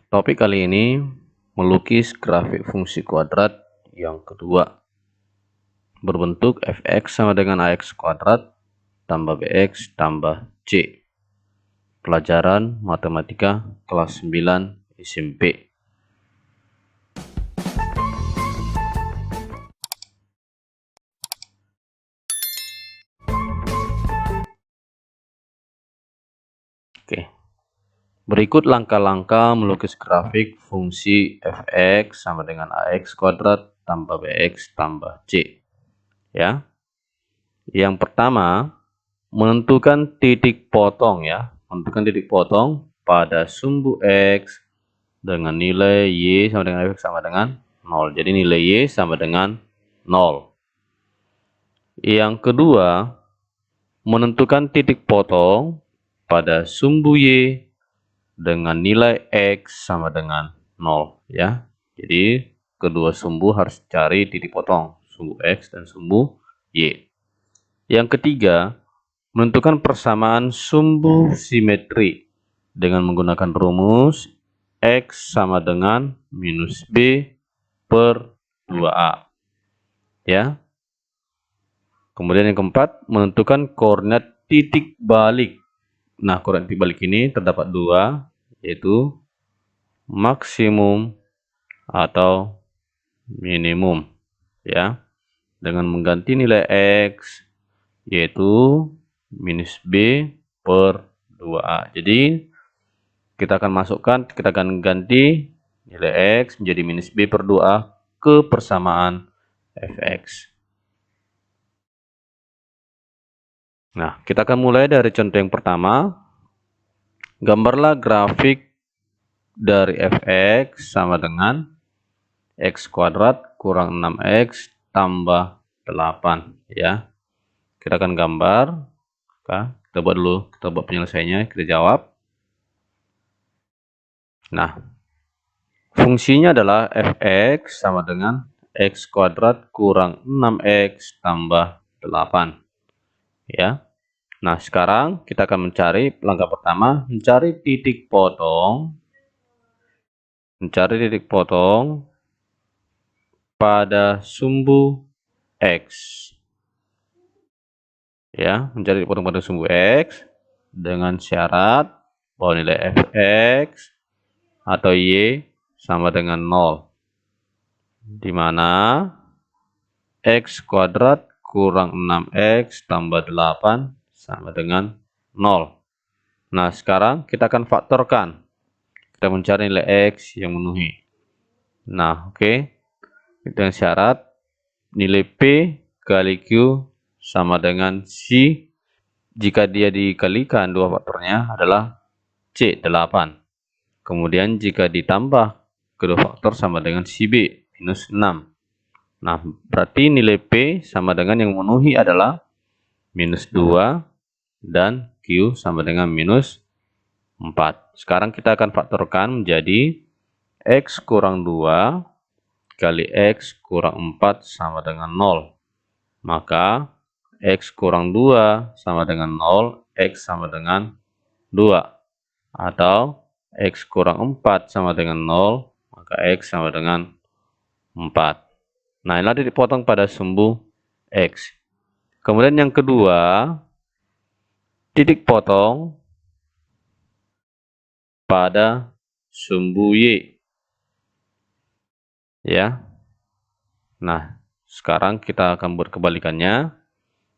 Topik kali ini melukis grafik fungsi kuadrat yang kedua berbentuk fx sama dengan ax kuadrat tambah bx tambah c. Pelajaran matematika kelas 9 SMP. Oke. Berikut langkah-langkah melukis grafik fungsi fx sama dengan ax kuadrat tambah bx tambah c. Ya. Yang pertama, menentukan titik potong ya. Menentukan titik potong pada sumbu x dengan nilai y sama dengan fx sama dengan 0. Jadi nilai y sama dengan 0. Yang kedua, menentukan titik potong pada sumbu y dengan nilai x sama dengan 0 ya. Jadi kedua sumbu harus cari titik potong, sumbu x dan sumbu y. Yang ketiga, menentukan persamaan sumbu simetri dengan menggunakan rumus x sama dengan minus b per 2a. Ya. Kemudian yang keempat, menentukan koordinat titik balik. Nah, koordinat titik balik ini terdapat dua, yaitu maksimum atau minimum. Ya. Dengan mengganti nilai x, yaitu minus b per 2a. Jadi, kita akan ganti nilai x menjadi minus b per 2a ke persamaan fx. Nah, kita akan mulai dari contoh yang pertama. Gambarlah grafik dari fx sama dengan x kuadrat kurang 6x tambah 8 ya. Kita akan gambar. Kita buat penyelesaiannya, kita jawab. Nah, fungsinya adalah fx sama dengan x kuadrat kurang 6x tambah 8 ya. Nah, sekarang kita akan mencari langkah pertama, mencari titik potong pada sumbu x. Ya, mencari titik potong pada sumbu x dengan syarat bahwa nilai fx atau y sama dengan 0. Di mana x kuadrat kurang 6x tambah 8 sama dengan 0. Nah, sekarang kita akan faktorkan. Kita mencari nilai x yang memenuhi. Nah, oke. Dengan syarat nilai p kali q sama dengan c. Jika dia dikalikan dua faktornya adalah c, 8. Kemudian jika ditambah kedua faktor sama dengan cb, minus 6. Nah, berarti nilai p sama dengan yang memenuhi adalah minus 2 dan q sama dengan minus 4. Sekarang kita akan faktorkan menjadi x kurang 2 kali x kurang 4 sama dengan 0. Maka x kurang 2 sama dengan 0, x sama dengan 2. Atau x kurang 4 sama dengan 0, maka x sama dengan 4. Nah, inilah titik potong pada sumbu x. Kemudian yang kedua, titik potong pada sumbu y. Ya. Nah, sekarang kita akan buat kebalikannya.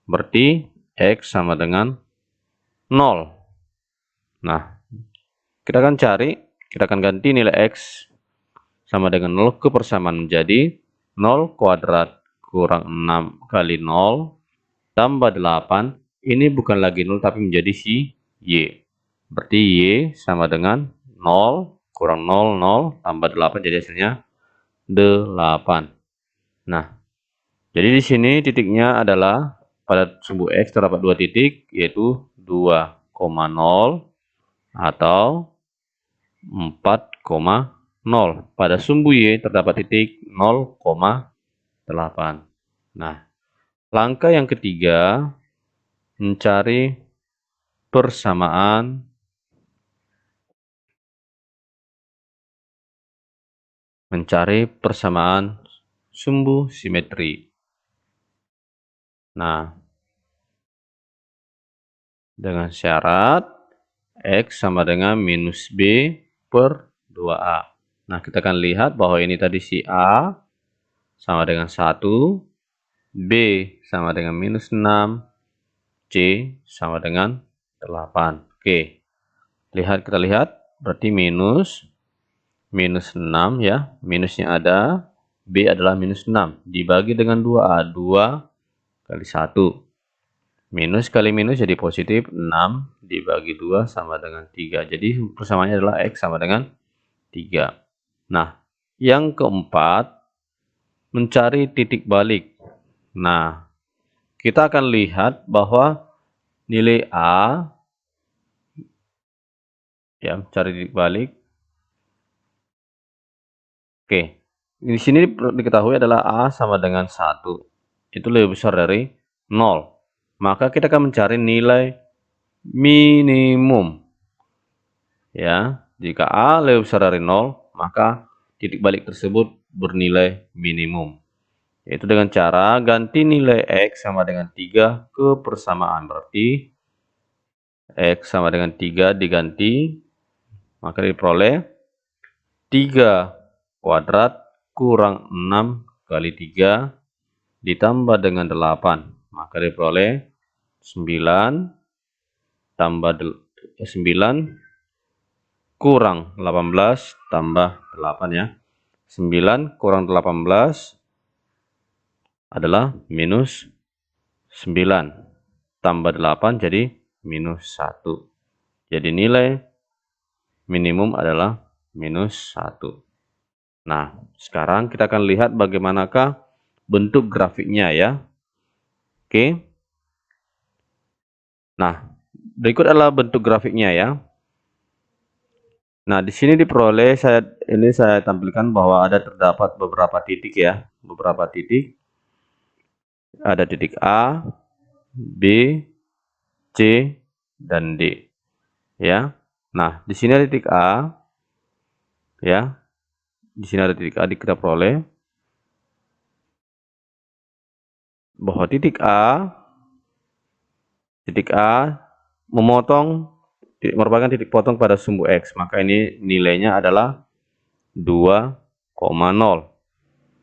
Berarti x sama dengan 0. Nah, kita akan ganti nilai x sama dengan 0 ke persamaan menjadi 0 kuadrat kurang 6 kali 0 tambah 8. Ini bukan lagi 0 tapi menjadi si y. Berarti y sama dengan 0 kurang 0, 0 tambah 8 jadi hasilnya 8. Nah, jadi di sini titiknya adalah pada sumbu x terdapat dua titik, yaitu 2,0 atau 4,0. Pada sumbu y terdapat titik 0,8. Nah, langkah yang ketiga, mencari persamaan mencari persamaan sumbu simetri. Nah, dengan syarat X sama dengan minus B per 2A. Nah, kita akan lihat bahwa ini tadi si A sama dengan 1, B sama dengan minus 6, C sama dengan 8. Oke, kita lihat, berarti minus 6 ya, minusnya ada, B adalah minus 6, dibagi dengan 2A, 2 kali 1. Minus kali minus jadi positif, 6 dibagi 2 sama dengan 3. Jadi persamaannya adalah X sama dengan 3. Nah, yang keempat, mencari titik balik. Nah, kita akan lihat bahwa nilai A, ya, cari titik balik. Oke, di sini perlu diketahui adalah A sama dengan 1. Itu lebih besar dari 0. Maka kita akan mencari nilai minimum. Ya, jika A lebih besar dari 0, maka titik balik tersebut bernilai minimum. Yaitu dengan cara ganti nilai X sama dengan 3 ke persamaan. Berarti X sama dengan 3 diganti, maka diperoleh 3 kuadrat kurang 6 kali 3 ditambah dengan 8. Maka diperoleh 9 tambah 9 kurang 18 tambah 8 ya. 9 kurang 18 adalah minus 9. Tambah 8 jadi minus 1. Jadi nilai minimum adalah minus 1. Nah, sekarang kita akan lihat bagaimanakah bentuk grafiknya ya. Oke. Nah, berikut adalah bentuk grafiknya ya. Nah, di sini diperoleh saya tampilkan bahwa terdapat beberapa titik ya, beberapa titik. Ada titik A, B, C, dan D. Ya. Nah, di sini ada titik A. Ya. Di sini ada titik A, kita peroleh bahwa titik A merupakan titik potong pada sumbu X. Maka ini nilainya adalah 2,0.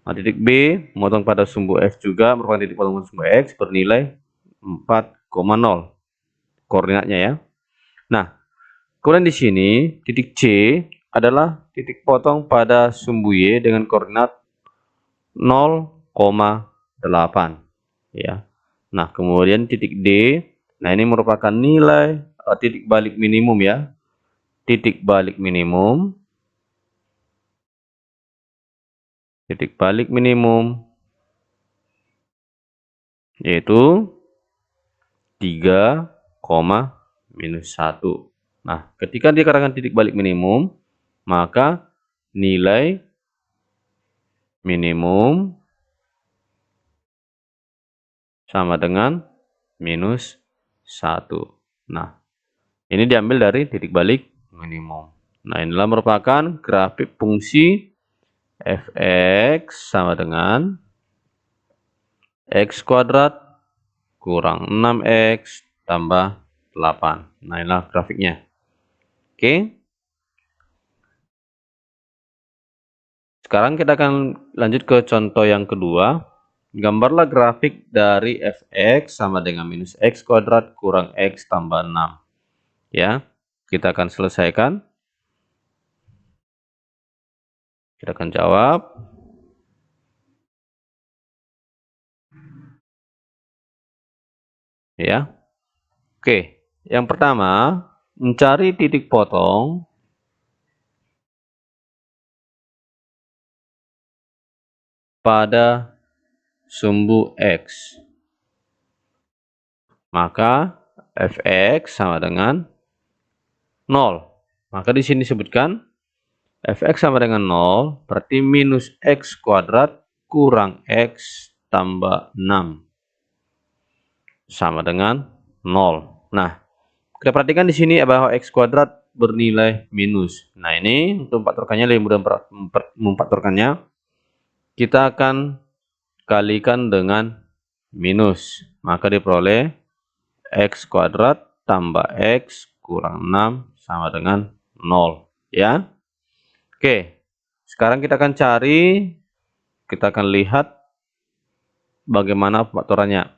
Nah, titik B memotong pada sumbu X juga merupakan titik potong pada sumbu X bernilai 4,0 koordinatnya ya. Nah, kemudian di sini titik C adalah titik potong pada sumbu Y dengan koordinat 0,8 ya. Nah, kemudian titik D, nah ini merupakan nilai titik balik minimum ya. Titik balik minimum yaitu 3, minus 1. Nah, ketika dikatakan titik balik minimum, maka nilai minimum sama dengan minus 1. Nah, ini diambil dari titik balik minimum. Nah, inilah merupakan grafik fungsi f(x) sama dengan x kuadrat kurang 6x tambah 8. Nah, inilah grafiknya. Oke. Sekarang kita akan lanjut ke contoh yang kedua. Gambarlah grafik dari f(x) sama dengan minus x kuadrat kurang x tambah 6. Ya, kita akan selesaikan. Kita akan jawab. Ya. Oke, yang pertama, mencari titik potong pada sumbu X. Maka f(x) sama dengan 0. Maka di sini disebutkan f(x) sama dengan 0, berarti minus x kuadrat kurang x tambah 6 sama dengan 0. Nah, kita perhatikan di sini bahwa x kuadrat bernilai minus. Nah, ini untuk memfaktorkannya lebih mudah memfaktorkannya. Kita akan kalikan dengan minus. Maka diperoleh X kuadrat tambah X kurang 6 sama dengan 0. Ya. Oke. Sekarang kita akan lihat bagaimana pemfaktorannya.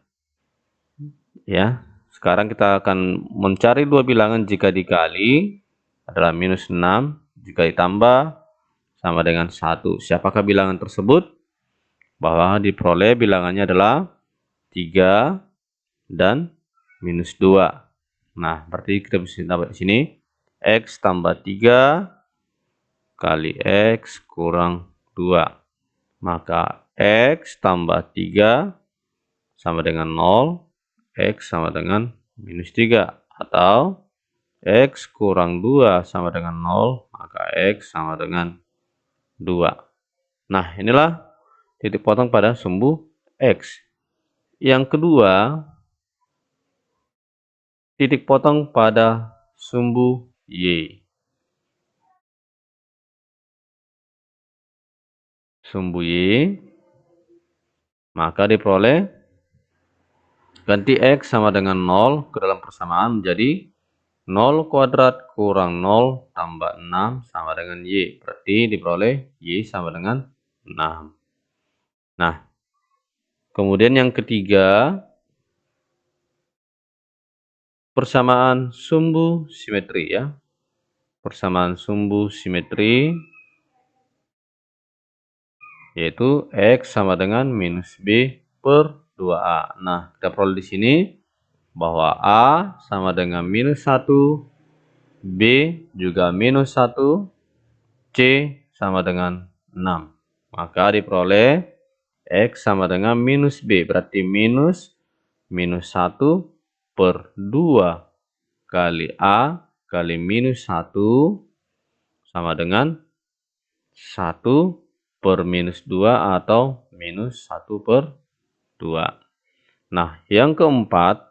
Ya. Sekarang kita akan mencari dua bilangan jika dikali adalah minus 6, jika ditambah sama dengan 1. Siapakah bilangan tersebut? Bahwa diperoleh bilangannya adalah 3 dan minus 2. Nah, berarti kita bisa dapat di sini X tambah 3 kali X kurang 2. Maka X tambah 3 sama dengan 0, X sama dengan minus 3. Atau X kurang 2 sama dengan 0, maka X sama dengan 2. Nah, inilah titik potong pada sumbu X. Yang kedua, titik potong pada sumbu Y. Sumbu Y, maka diperoleh ganti X sama dengan 0 ke dalam persamaan menjadi 0 kuadrat kurang 0 tambah 6 sama dengan Y. Berarti diperoleh Y sama dengan 6. Nah, kemudian yang ketiga, persamaan sumbu simetri ya. Persamaan sumbu simetri yaitu X sama dengan minus B per 2A. Nah, kita peroleh di sini bahwa A sama dengan minus 1, B juga minus 1, C sama dengan 6. Maka diperoleh X sama dengan minus B. Berarti minus 1 per 2 kali A kali minus 1 sama dengan 1 per minus 2 atau minus 1 per 2. Nah, yang keempat,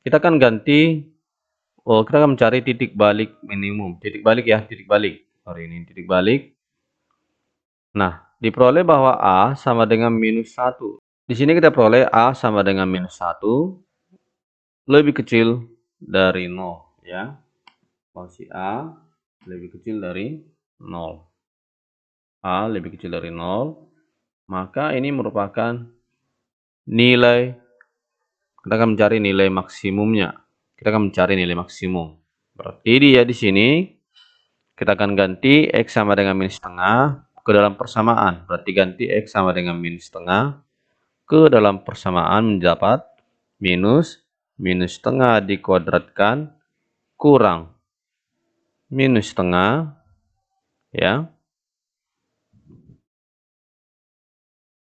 kita akan kita akan mencari titik balik minimum. Titik balik ya, titik balik. Sorry, ini titik balik. Nah, diperoleh bahwa A sama dengan minus 1. Di sini kita peroleh A sama dengan minus 1 lebih kecil dari 0. Ya. Posisi A lebih kecil dari 0. A lebih kecil dari 0. Maka ini merupakan nilai, kita akan mencari nilai maksimumnya. Kita akan mencari nilai maksimum. Berarti dia di sini kita akan ganti X sama dengan minus setengah ke dalam persamaan. Berarti ganti X sama dengan minus setengah ke dalam persamaan mendapat minus setengah dikuadratkan kurang minus setengah ya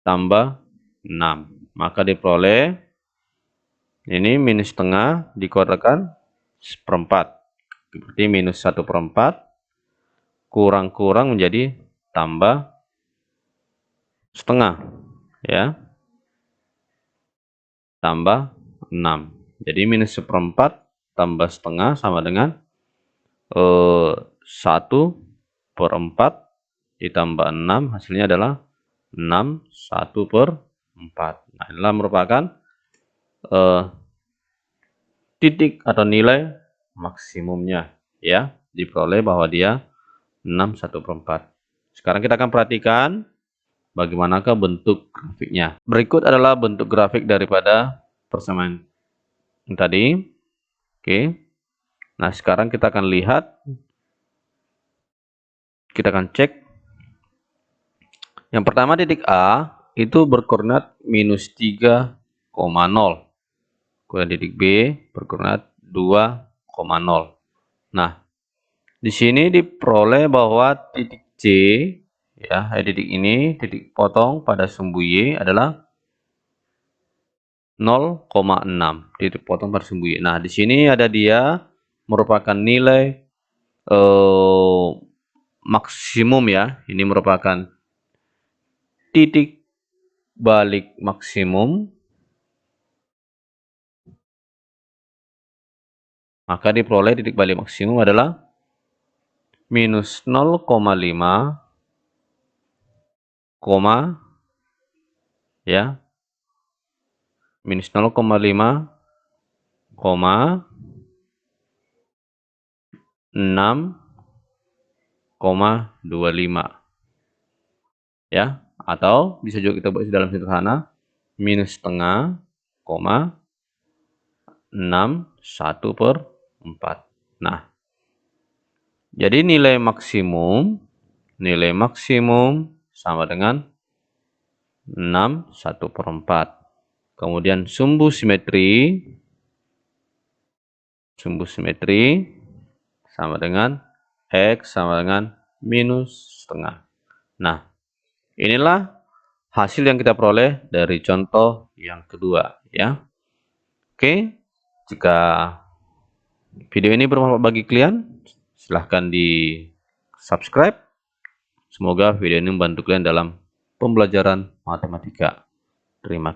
tambah 6. Maka diperoleh ini minus setengah dikuadratkan seperempat. Berarti minus 1/4 kurang menjadi tambah setengah ya. Tambah 6. Jadi minus 1/4 tambah setengah sama dengan 1/4 ditambah 6, hasilnya adalah 6 1/4. Nah, inilah merupakan titik atau nilai maksimumnya ya, diperoleh bahwa dia 6 1/4. Sekarang kita akan perhatikan bagaimanakah bentuk grafiknya. Berikut adalah bentuk grafik daripada persamaan yang tadi. Oke. Nah, sekarang kita akan lihat, kita akan cek. Yang pertama titik A itu berkoordinat minus 3,0. Kemudian titik B berkoordinat 2,0. Nah, di sini diperoleh bahwa titik C ya, titik ini, titik potong pada sumbu Y adalah 0,6. Titik potong pada sumbu Y. Nah, di sini ada dia merupakan nilai maksimum ya. Ini merupakan titik balik maksimum. Maka diperoleh titik balik maksimum adalah minus 0,5, ya, minus 0,5, 6,25, ya, atau bisa juga kita buat dalam sederhana minus setengah, 61/4. Nah, jadi nilai maksimum sama dengan 61/4. Kemudian sumbu simetri sama dengan X sama dengan minus setengah. Nah, inilah hasil yang kita peroleh dari contoh yang kedua, ya. Oke, jika video ini bermanfaat bagi kalian, silahkan di subscribe. Semoga video ini membantu kalian dalam pembelajaran matematika. Terima kasih.